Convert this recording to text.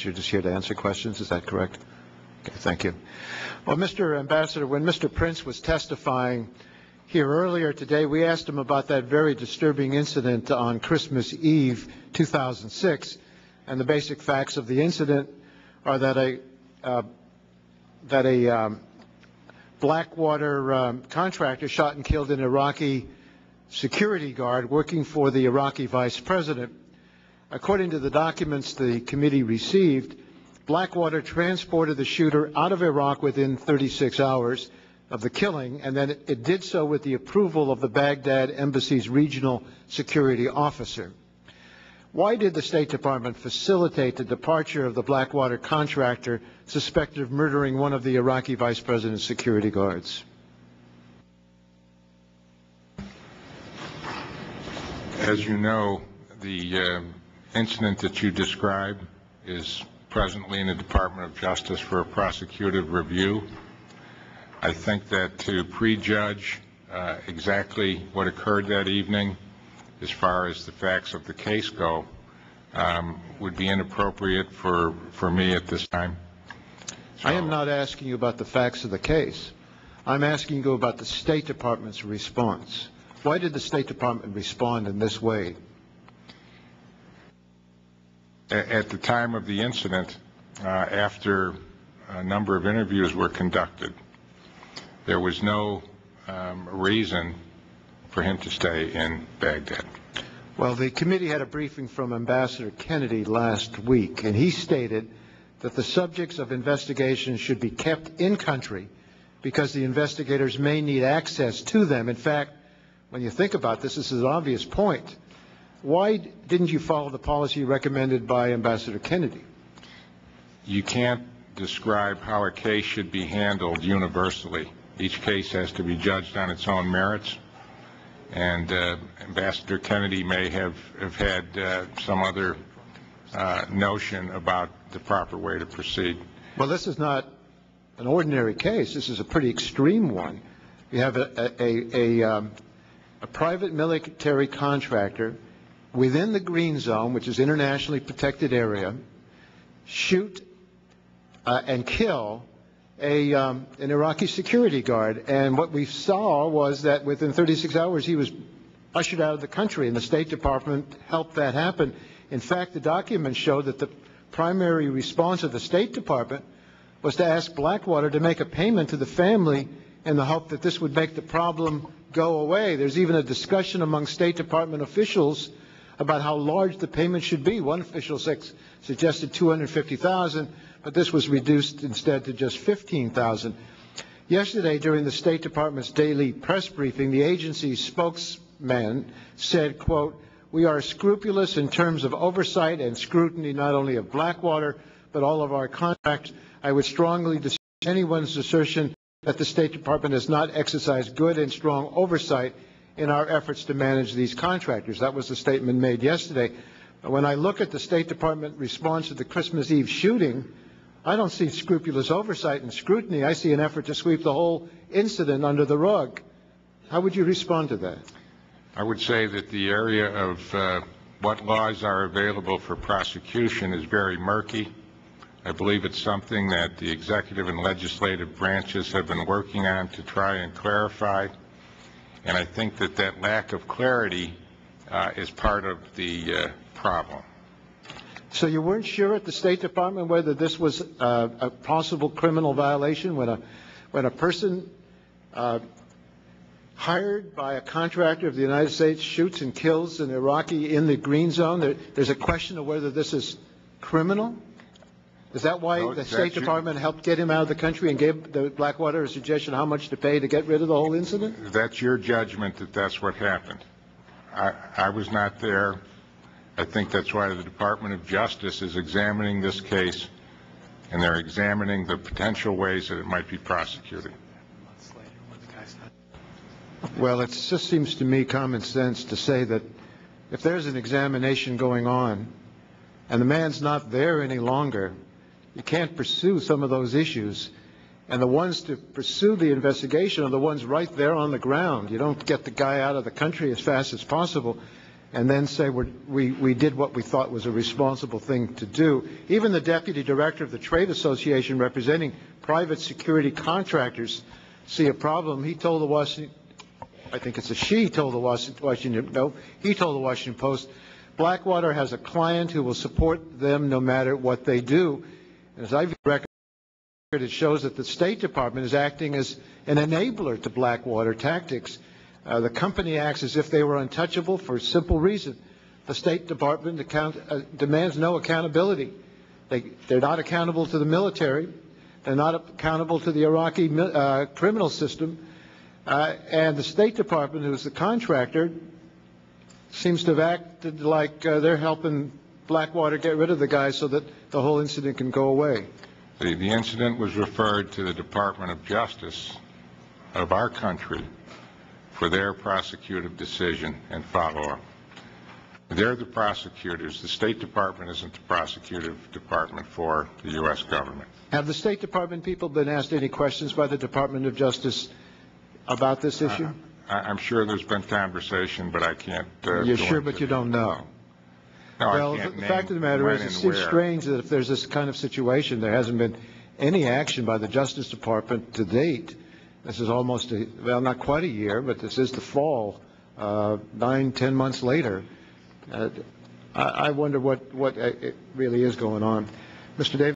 You're just here to answer questions. Is that correct? Okay, thank you. Well, Mr. Ambassador, when Mr. Prince was testifying here earlier today, we asked him about that very disturbing incident on Christmas Eve 2006, and the basic facts of the incident are that a Blackwater contractor shot and killed an Iraqi security guard working for the Iraqi vice president. According to the documents the committee received, Blackwater transported the shooter out of Iraq within 36 hours of the killing, and then it did so with the approval of the Baghdad embassy's regional security officer. Why did the State Department facilitate the departure of the Blackwater contractor suspected of murdering one of the Iraqi vice president's security guards? As you know, the incident that you described is presently in the Department of Justice for a prosecutive review. I think that to prejudge exactly what occurred that evening, as far as the facts of the case go, would be inappropriate for me at this time. So, I am not asking you about the facts of the case. I'm asking you about the State Department's response. Why did the State Department respond in this way? At the time of the incident, after a number of interviews were conducted, there was no reason for him to stay in Baghdad. Well, the committee had a briefing from Ambassador Kennedy last week, and he stated that the subjects of investigation should be kept in country because the investigators may need access to them. In fact, when you think about this, this is an obvious point. Why didn't you follow the policy recommended by Ambassador Kennedy? You can't describe how a case should be handled universally. Each case has to be judged on its own merits, and Ambassador Kennedy may have had some other notion about the proper way to proceed. Well, this is not an ordinary case. This is a pretty extreme one. You have a private military contractor within the green zone, which is internationally protected area, shoot and kill an Iraqi security guard. And what we saw was that within 36 hours he was ushered out of the country, and the State Department helped that happen. In fact, the documents show that the primary response of the State Department was to ask Blackwater to make a payment to the family in the hope that this would make the problem go away. There's even a discussion among State Department officials about how large the payment should be. One official suggested $250,000, but this was reduced instead to just $15,000. Yesterday, during the State Department's daily press briefing, the agency's spokesman said, quote, "We are scrupulous in terms of oversight and scrutiny not only of Blackwater, but all of our contracts. I would strongly dispute anyone's assertion that the State Department has not exercised good and strong oversight in our efforts to manage these contractors." That was the statement made yesterday. When I look at the State Department response to the Christmas Eve shooting, I don't see scrupulous oversight and scrutiny. I see an effort to sweep the whole incident under the rug. How would you respond to that? I would say that the area of what laws are available for prosecution is very murky. I believe it's something that the executive and legislative branches have been working on to try and clarify. And I think that that lack of clarity is part of the problem. So you weren't sure at the State Department whether this was a possible criminal violation when a person hired by a contractor of the United States shoots and kills an Iraqi in the green zone? There's a question of whether this is criminal? Is that why the State Department helped get him out of the country and gave the Blackwater a suggestion how much to pay to get rid of the whole incident? That's your judgment that that's what happened. I was not there. I think that's why the Department of Justice is examining this case, and they're examining the potential ways that it might be prosecuted. Well, it just seems to me common sense to say that if there's an examination going on and the man's not there any longer, you can't pursue some of those issues. And the ones to pursue the investigation are the ones right there on the ground. You don't get the guy out of the country as fast as possible. and then say we did what we thought was a responsible thing to do. Even the deputy director of the trade association representing private security contractors see a problem. He told the Washington, I think it's a she, told the Washington, no, he told the Washington Post, Blackwater has a client who will support them no matter what they do. And as I view the record, it shows that the State Department is acting as an enabler to Blackwater tactics. The company acts as if they were untouchable for a simple reason. The State Department demands no accountability. They're not accountable to the military. They're not accountable to the Iraqi criminal system. And the State Department, who's the contractor, seems to have acted like they're helping Blackwater get rid of the guy so that the whole incident can go away. The incident was referred to the Department of Justice of our country for their prosecutive decision and follow-up. They're the prosecutors. The State Department isn't the prosecutive department for the U.S. government. Have the State Department people been asked any questions by the Department of Justice about this issue? I'm sure there's been conversation, but I can't. You're sure, but you don't know. No, well, the fact of the matter is, it seems strange that if there's this kind of situation, there hasn't been any action by the Justice Department to date. This is almost, well, not quite a year, but this is the fall, 9-10 months later. I wonder what it really is going on. Mr. Davis.